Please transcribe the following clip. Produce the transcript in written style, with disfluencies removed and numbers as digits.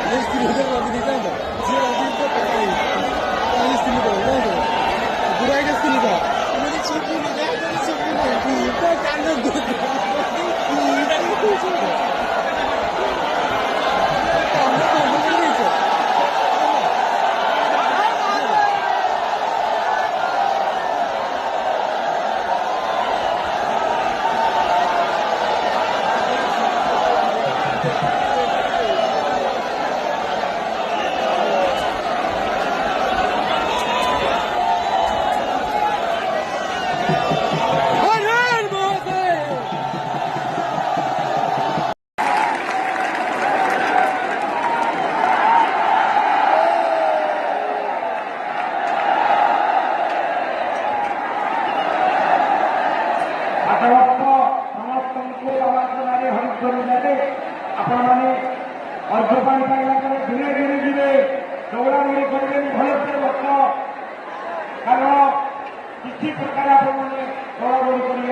স্ত্রী রাজি তাই তো যে রাজি তো তাই স্ত্রী তো তাই তো বুড়াই গেছে স্ত্রী তো মানে ছবি নিয়ে ছবি নিয়ে কান্দ দুধ ଆପଣମାନେ ଅର୍ଦ୍ଧପାଣି ପାଇଲା ଧୀରେ ଧୀରେ ଯିବେ ଦୌଡ଼ାଦୌଡ଼ି କରିବେନି ଭଲସେ ବସ କାରଣ କିଛି ପ୍ରକାର ଆପଣମାନେ ଦୌଡ଼ାଦୌଡ଼ି କରିବେ